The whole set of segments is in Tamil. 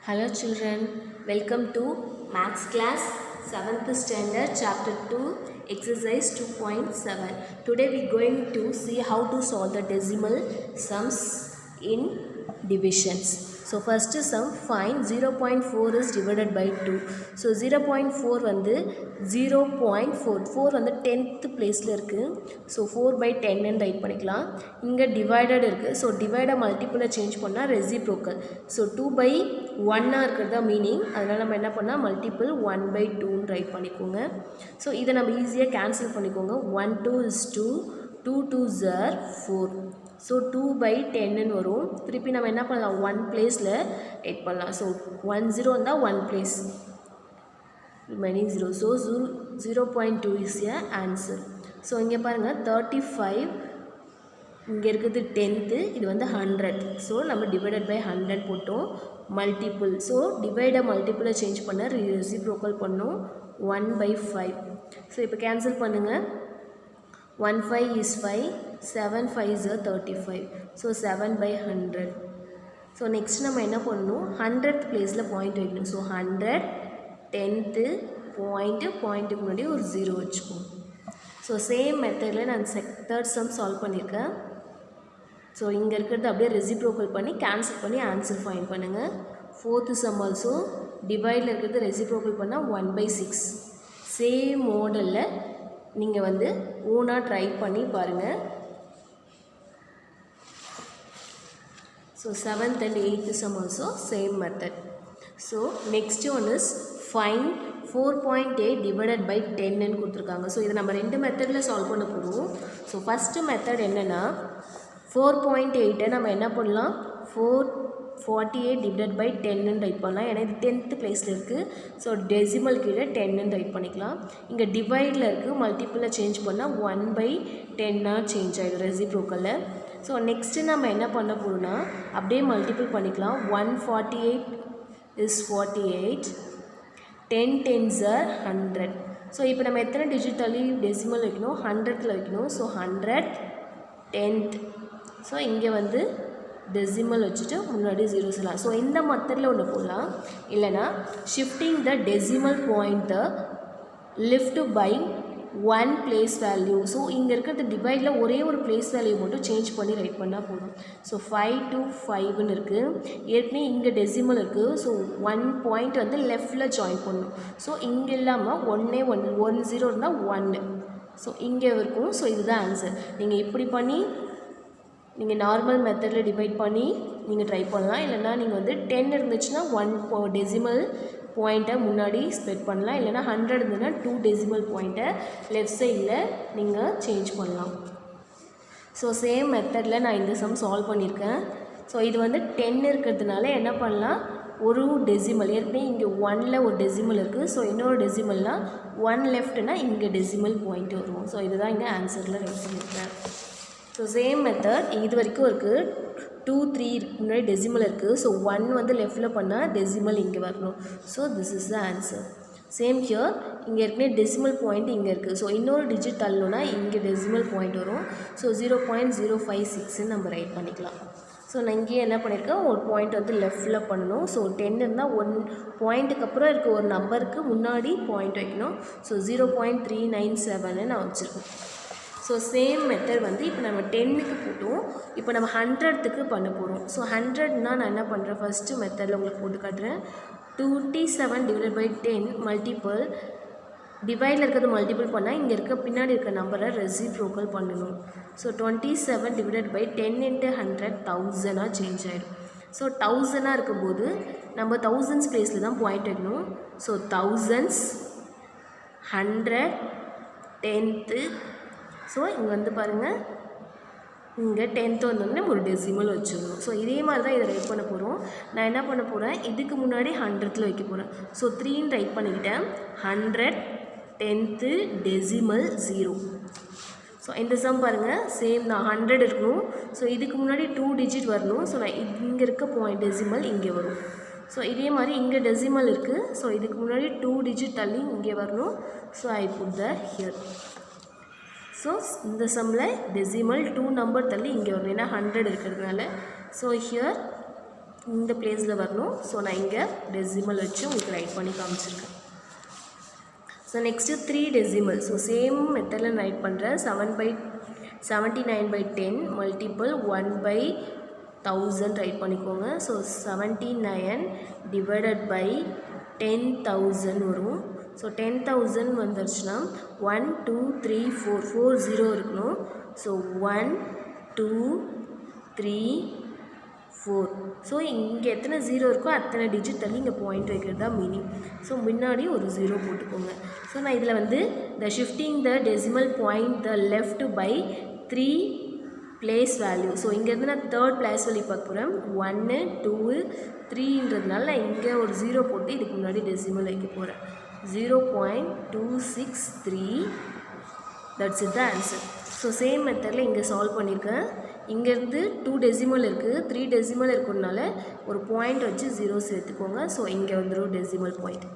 Hello children, welcome to Maths class 7th standard chapter 2 exercise 2.7. Today we are going to see how to solve the decimal sums in divisions. So first sum, find 0.4 is divided by 2. So 0.4 வந்து 0.4 4 வந்து 10th placeல இருக்கு. So 4 by 10 ன்னு ரைட் பண்ணிக்கலாம். இங்க divided இருக்கு. So divide multiple change பண்ணா reciprocal. So 2 by 1 இருக்கிறதா மீனிங். அதனால நம்ம என்ன பண்ணா multiple 1 by 2 ன்னு ரைட் பண்ணிக்கோங்க. So இதை நம்ம ஈஸியா கேன்சல் பண்ணிக்கோங்க. 1 2 is 2, 2 2s are 4. So 2 by 10 ன்னு வரும். திருப்பி நம்ம என்ன பண்ணலாம் 1 placeல ரைட் பண்ணலாம். So 1 0 இருந்தா 1 place remaining 0. So 0.2 is a answer. So இங்க பாருங்க 35 இங்க இருக்குது 10th இது வந்து 100. So நம்ம divided by 100 போட்டோம். Multiple. So divide multiple change பண்ண reciprocal பண்ணோம் 1 by 5. So இப்போ cancel பண்ணுங்க. 1 5 is 5, 7 5 is 35. So 7 by 100. So next நம்ம என்ன பண்ணணும் 100th placeல பாயிண்ட் வைக்கணும். So 100 10th பாயிண்ட்டுக்கு முன்னாடி ஒரு 0 வச்சுக்கோம். ஸோ சேம் மெத்தடில் நான் தேர்ட் சம் சால்வ் பண்ணியிருக்கேன். ஸோ இங்கே இருக்கிறது அப்படியே ரெசிப்ரோக்கல் பண்ணி கேன்சல் பண்ணி ஆன்சர் ஃபைண்ட் பண்ணுங்கள். ஃபோர்த்து சம் ஆல்சோ டிவைடில் இருக்கிறது ரெசிப்ரோக்கல் பண்ணால் 1/6. சேம் மாடலில் நீங்கள் வந்து ஓனாக ட்ரை பண்ணி பாருங்கள். So 7th and 8th sum also same method. So next one is find 4.8 divided by 10 ன்னு கொடுத்துருக்காங்க. ஸோ இதை நம்ம ரெண்டு மெத்தடில் சால்வ் பண்ண போகிறோம். ஸோ ஃபஸ்ட்டு மெத்தட் என்னென்னா 4.8 நம்ம என்ன பண்ணலாம் 448 divided by 10 ன்னு ரைட் பண்ணலாம். ஏன்னா இது 10th பிளேஸில் இருக்குது. ஸோ டெசிமல் கீழே 10 ன்னு ரைட் பண்ணிக்கலாம். இங்கே டிவைடில் இருக்குது மல்டிப்பிளில் சேஞ்ச் பண்ணால் 1/10 சேஞ்ச் ஆகிடும் ரெசிப்ரோக்கலில். ஸோ நெக்ஸ்ட்டு நம்ம என்ன பண்ண போகிறோம்னா அப்படியே மல்டிபிள் பண்ணிக்கலாம். 148 is 48, 10 10s are 100. ஸோ இப்போ நம்ம எத்தனை டிஜிட் தள்ளி டெசிமல் வைக்கணும் 100ல் வைக்கணும். So 100 10th. ஸோ இங்கே வந்து டெசிமல் வச்சுட்டு முன்னாடி 0 சொல்லலாம். ஸோ இந்த மெத்தடில் ஒன்று போடலாம். இல்லைனா ஷிஃப்டிங் த டெசிமல் பாயிண்ட்டை left by 1 place value. So இங்கே இருக்கிறது டிவைடில் ஒரே ஒரு பிளேஸ் வேல்யூ மட்டும் சேஞ்ச் பண்ணி ரைட் பண்ணால் போதும். ஸோ 5 to 5ன்னு இருக்குது. ஏற்கனவே இங்கே டெசிமல் இருக்குது. ஸோ 1 பாயிண்ட் வந்து லெஃப்டில் ஜாயின் பண்ணணும். ஸோ இங்கே இல்லாமல் 1 0 இருந்தால் 1. ஸோ இங்கே இருக்கும். ஸோ இதுதான் ஆன்சர். நீங்கள் இப்படி பண்ணி நீங்கள் நார்மல் மெத்தடில் டிவைட் பண்ணி நீங்கள் ட்ரை பண்ணலாம். இல்லைனா நீங்கள் வந்து 10 இருந்துச்சுன்னா 1 டெசிமல் பாயிண்ட்டை முன்னாடி ஸ்ப்ரெட் பண்ணலாம். இல்லைனா 100 இருந்ததுன்னா 2 டெசிமல் பாயிண்ட்டை லெஃப்ட் சைடில் நீங்கள் சேஞ்ச் பண்ணலாம். ஸோ சேம் மெத்தடில் நான் இந்த சம் சால்வ் பண்ணியிருக்கேன். ஸோ இது வந்து 10 இருக்கிறதுனால என்ன பண்ணலாம் ஒரு டெசிமல் ஏற்கனவே இங்கே 1ல் ஒரு டெசிமல் இருக்குது. ஸோ இன்னொரு டெசிமல்னால் 1 லெஃப்ட்னா இங்கே டெசிமல் பாயிண்ட் வரும். ஸோ இதுதான் இங்கே ஆன்சரில் ரைட் பண்ணியிருக்கேன். ஸோ சேம் மெத்தட் இது வரைக்கும் இருக்குது. 2 3 முன்னாடி டெசிமல் இருக்குது. ஸோ 1 வந்து லெஃப்டில் பண்ணால் டெசிமல் இங்கே வரணும். So this is the answer. Same here இங்கே ஏற்கனவே டெசிமல் பாயிண்ட் இங்கே இருக்குது. ஸோ இன்னொரு டிஜிட் தள்ளணுன்னா இங்கே டெசிமல் பாயிண்ட் வரும். ஸோ 0.056ன்னு நம்ம ரைட் பண்ணிக்கலாம். ஸோ நான் இங்கேயே என்ன பண்ணியிருக்கேன் ஒரு பாயிண்ட் வந்து லெஃப்டில் பண்ணணும். ஸோ 10 இருந்தால் 1 பாயிண்ட்டுக்கு அப்புறம் இருக்க ஒரு நம்பருக்கு முன்னாடி பாயிண்ட் வைக்கணும். ஸோ 0.397ன்னு நான் வச்சுருக்கேன். ஸோ சேம் மெத்தட் வந்து இப்போ நம்ம 10க்கு போட்டோம். இப்போ நம்ம 100க்கு பண்ண போகிறோம். ஸோ 100னா நான் என்ன பண்ணுறேன் ஃபஸ்ட்டு மெத்தடில் உங்களுக்கு போட்டு காட்டுறேன். 27 divided by 10 மல்டிபிள் டிவைடில் இருக்கிறது மல்டிபிள் பண்ணால் இங்கே இருக்க பின்னாடி இருக்க நம்பரை ரெசிப்ரோக்கல் பண்ணணும். So 27 divided by 10 into 100 1000 change ஆகிடும். ஸோ 1000 இருக்கும்போது நம்ம தௌசண்ட்ஸ் பிளேஸில் தான் பாயிண்ட் வைக்கணும். So thousands 100 10th. ஸோ இங்கே வந்து பாருங்கள் இங்கே 10th வந்தோடனே ஒரு டெசிமல் வச்சுக்கணும். ஸோ இதே மாதிரி தான் இதை ரைட் பண்ண போகிறோம். நான் என்ன பண்ண போகிறேன் இதுக்கு முன்னாடி 100ல் வைக்க போகிறேன். ஸோ 3ன்னு ரைட் பண்ணிக்கிட்டேன். 100 10th டெசிமல் 0. ஸோ இந்த சம் பாருங்கள் சேம் தான் 100 இருக்கணும். ஸோ இதுக்கு முன்னாடி 2 டிஜிட் வரணும். ஸோ நான் இங்கே இருக்க பாயிண்ட் டெசிமல் இங்கே வரும். ஸோ இதே மாதிரி இங்கே டெசிமல் இருக்குது. ஸோ இதுக்கு முன்னாடி 2 டிஜிட் தள்ளி இங்கே வரணும். So I put the here. So இந்த சம்மில் டெசிமல் 2 நம்பர் தள்ளி இங்கே வரும். ஏன்னா 100 இருக்கிறதுனால. ஸோ ஹியர் இந்த பிளேஸில் வரணும். ஸோ நான் இங்கே டெசிமல் வச்சு உங்களுக்கு ரைட் பண்ணி காமிச்சிருக்கேன். So next 3 decimal. So same மெத்தடில் ரைட் பண்ணுறேன். 79/10 மல்டிபிள் 1/1000 ரைட் பண்ணிக்கோங்க. ஸோ 79 டிவைடட் பை 10,000 வரும். ஸோ 10,000 வந்துருச்சுன்னா 1 2 3 4 4 0 இருக்கணும். ஸோ 1 2 3 4. ஸோ இங்கே எத்தனை 0 இருக்கோ அத்தனை டிஜிட் தள்ளி இங்கே பாயிண்ட் வைக்கிறது தான் மீனிங். ஸோ முன்னாடி ஒரு 0 போட்டுக்கோங்க. ஸோ நான் இதில் வந்து the shifting the decimal point the left by 3 place value. So இங்கேருந்து நான் தேர்ட் பிளேஸ் வேல்யூ பார்க்க போகிறேன். 1 2 3ன்றதுனால நான் இங்கே ஒரு 0 போட்டு இதுக்கு முன்னாடி டெசிமல் வைக்க போகிறேன். 0.263. That's it the answer. So same மெத்தடில் இங்கே சால்வ் பண்ணியிருக்கேன். இங்கேருந்து 2 டெசிமல் இருக்குது, 3 டெசிமல் இருக்கிறதுனால ஒரு பாயிண்ட் வச்சு 0 சேர்த்துக்கோங்க. ஸோ இங்கே வந்துடும் டெசிமல் பாயிண்ட்.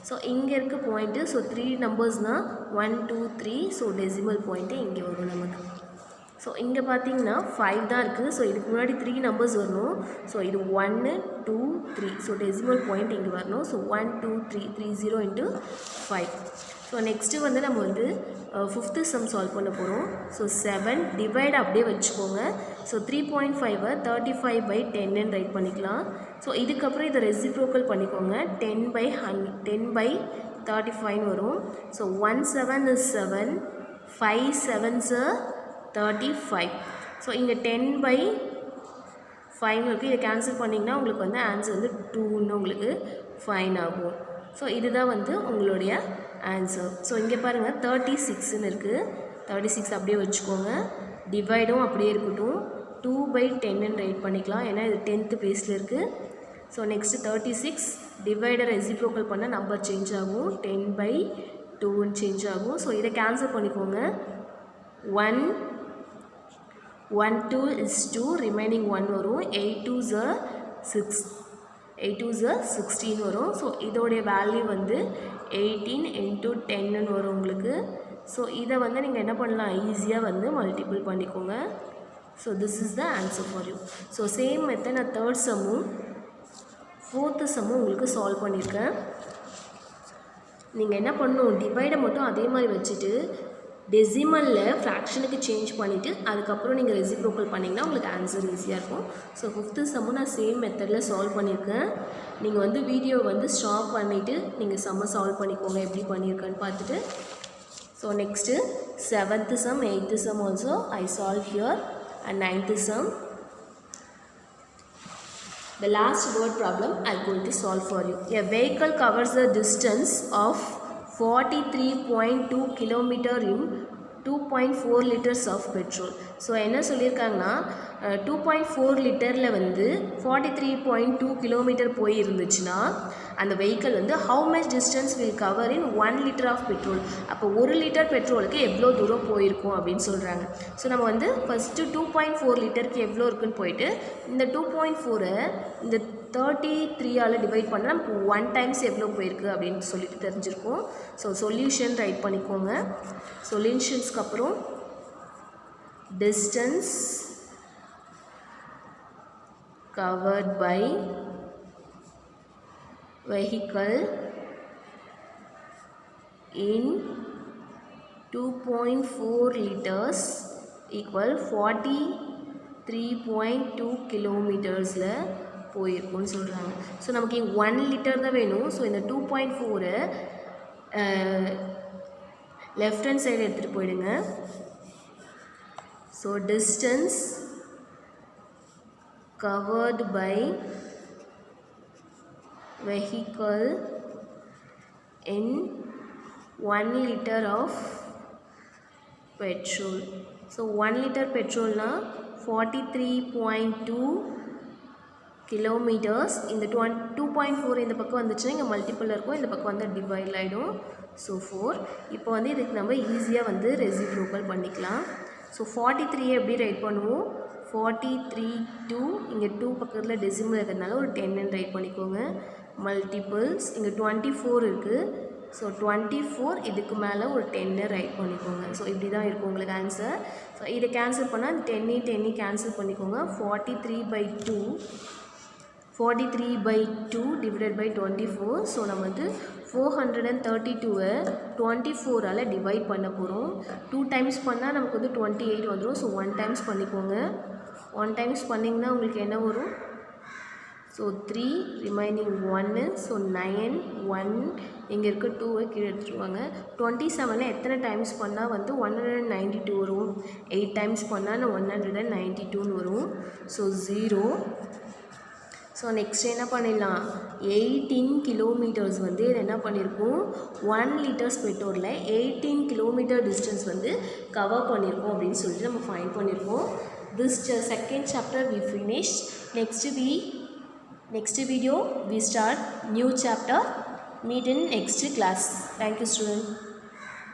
ஸோ இங்கே இருக்க point, so 3 நம்பர்ஸ்னால் 1 2 3. So decimal point இங்கே வரும் நமக்கு. ஸோ இங்கே பார்த்தீங்கன்னா 5 தான் இருக்குது. ஸோ இதுக்கு முன்னாடி 3 நம்பர்ஸ் வரணும். ஸோ இது 1 2 3. ஸோ டெசிமல் பாயிண்ட் இங்கே வரணும். So 1 2 3 30 into 5. ஸோ நெக்ஸ்ட்டு வந்து நம்ம வந்து 5th சம் சால்வ் பண்ண போகிறோம். ஸோ 7 டிவைட் அப்படியே வச்சுக்கோங்க. ஸோ 3.5 35/10 ரைட் பண்ணிக்கலாம். ஸோ இதுக்கப்புறம் இதை ரெசிப்ரோக்கல் பண்ணிக்கோங்க. 10/35 வரும். So 1 7 is 7, 5 7s are 35. So இங்கே 10/5 இருக்குது. இதை கேன்சல் பண்ணிங்கன்னா உங்களுக்கு வந்து ஆன்சர் வந்து 2ன்னு உங்களுக்கு ஃபைன் ஆகும். ஸோ இதுதான் வந்து உங்களுடைய ஆன்சர். ஸோ இங்கே பாருங்கள் 36ன்னு இருக்குது. 36 அப்படியே வச்சுக்கோங்க. டிவைடும் அப்படியே இருக்கட்டும். 2/10 ரைட் பண்ணிக்கலாம். ஏன்னா இது 10th பிளேஸில் இருக்குது. ஸோ நெக்ஸ்ட்டு 36 டிவைடர் ரெசிப்ரோக்கல் பண்ண நம்பர் சேஞ்ச் ஆகும். 10/2ன்னு சேஞ்ச் ஆகும். ஸோ இதை கேன்சல் பண்ணிக்கோங்க. 1 2 is 2, ரிமைனிங் 1 வரும். 8 2s are 6, 8 2s are 16 வரும். ஸோ இதோடைய வேல்யூ வந்து 18 into 10ன்னு வரும் உங்களுக்கு. ஸோ இதை வந்து நீங்கள் என்ன பண்ணலாம், ஈஸியாக வந்து மல்டிபிள் பண்ணிக்கோங்க. So this is the answer for you. So same method நான் 3rd சம்மும் 4th சம்மும் உங்களுக்கு சால்வ் பண்ணியிருக்கேன். நீங்கள் என்ன பண்ணணும், டிவைடை மட்டும் அதே மாதிரி வச்சுட்டு டெசிமலில் ஃப்ராக்ஷனுக்கு சேஞ்ச் பண்ணிவிட்டு அதுக்கப்புறம் நீங்கள் ரெசிப்ரோக்கல் பண்ணிங்கன்னா உங்களுக்கு ஆன்சர் ஈஸியாக இருக்கும். ஸோ 5th சம்மும் நான் சேம் மெத்தடில் சால்வ் பண்ணியிருக்கேன். நீங்கள் வந்து வீடியோ வந்து ஸ்டாப் பண்ணிவிட்டு நீங்கள் சம்மை சால்வ் பண்ணிக்கோங்க எப்படி பண்ணியிருக்கேன்னு பார்த்துட்டு. So next 7th sum 8th sum also I solve here and 9th sum. The last word problem I am going to solve for you. A vehicle covers the distance of 43.2 km in 2.4 liters of petrol. So என்ன சொல்லியிருக்காங்கன்னா 2.4 லிட்டரில் வந்து 43.2 கிலோமீட்டர் போயிருந்துச்சுன்னா அந்த வெஹிக்கிள் வந்து how much distance will cover in 1 liter of petrol. அப்போ 1 liter பெட்ரோலுக்கு எவ்வளோ தூரம் போயிருக்கும் அப்படின்னு சொல்கிறாங்க. ஸோ நம்ம வந்து ஃபஸ்ட்டு 2.4 லிட்டருக்கு எவ்வளோ இருக்குன்னு போயிட்டு இந்த 2.4 இந்த 33ஆல் டிவைட் பண்ணால் நமக்கு 1 times எவ்வளோ போயிருக்கு அப்படின்னு சொல்லிட்டு தெரிஞ்சிருக்கும். ஸோ சொல்யூஷன் ரைட் பண்ணிக்கோங்க. சொல்யூஷன்ஸ்க்கு அப்புறம் distance covered by vehicle in 2.4 liters equal 43.2 kilometers போயிருக்கும்னு சொல்கிறாங்க. ஸோ நமக்கு இங்கே 1 liter தான் வேணும். ஸோ இந்த 2.4 லெஃப்ட் ஹேண்ட் சைடு எடுத்துகிட்டு போயிடுங்க. So distance covered by vehicle in 1 liter of petrol. So 1 liter petrol na 43.2 kilometers. இந்த 2.4 இந்த பக்கம் வந்துச்சுன்னா இங்கே மல்டிபிள் இருக்கும், இந்த பக்கம் வந்து டிவைட் ஆகிடும். ஸோ 4. இப்போ வந்து இதுக்கு நம்ம ஈஸியாக வந்து ரெசிப்ரோக்கல் பண்ணிக்கலாம். ஸோ 43 எப்படி ரைட் பண்ணுவோம், 43 2 இங்கே 2 பக்கத்தில் டெசிமல் இருக்கிறதுனால ஒரு 10ன்னு ரைட் பண்ணிக்கோங்க. மல்டிபிள்ஸ் இங்கே 24 இருக்குது. ஸோ 24 இதுக்கு மேலே ஒரு 10ன்னு ரைட் பண்ணிக்கோங்க. ஸோ இப்படி தான் இருக்கும் உங்களுக்கு ஆன்சர். ஸோ இதை கேன்சல் பண்ணால் 10 கேன்சல் பண்ணிக்கோங்க. 43/2 43/2 divided by 24. ஸோ நம்ம வந்து 432-வை 24ஆல் டிவைட் பண்ண போகிறோம். 2 டைம்ஸ் பண்ணால் நமக்கு வந்து 28 வந்துடும். ஸோ 1 டைம்ஸ் பண்ணிக்கோங்க. 1 டைம்ஸ் பண்ணிங்கன்னா உங்களுக்கு என்ன வரும்? So 3 remaining 1. ஸோ 9 1 இங்கே இருக்க 2வை கீழே எடுத்துருவாங்க. 27 எத்தனை டைம்ஸ் பண்ணால் வந்து 192 வரும்? 8 டைம்ஸ் பண்ணால் 192ன்னு வரும். ஸோ 0. ஸோ நெக்ஸ்ட் என்ன பண்ணிடலாம்? 18 கிலோமீட்டர்ஸ் வந்து இது என்ன பண்ணியிருக்கோம்? 1 லிட்டர்ஸ் பெட்ரோலில் 18 கிலோமீட்டர் டிஸ்டன்ஸ் வந்து கவர் பண்ணியிருக்கோம் அப்படின்னு சொல்லிட்டு நம்ம ஃபைண்ட் பண்ணியிருக்கோம். This second chapter we finished. Next video we start new chapter. Meet in next class. Thank you student.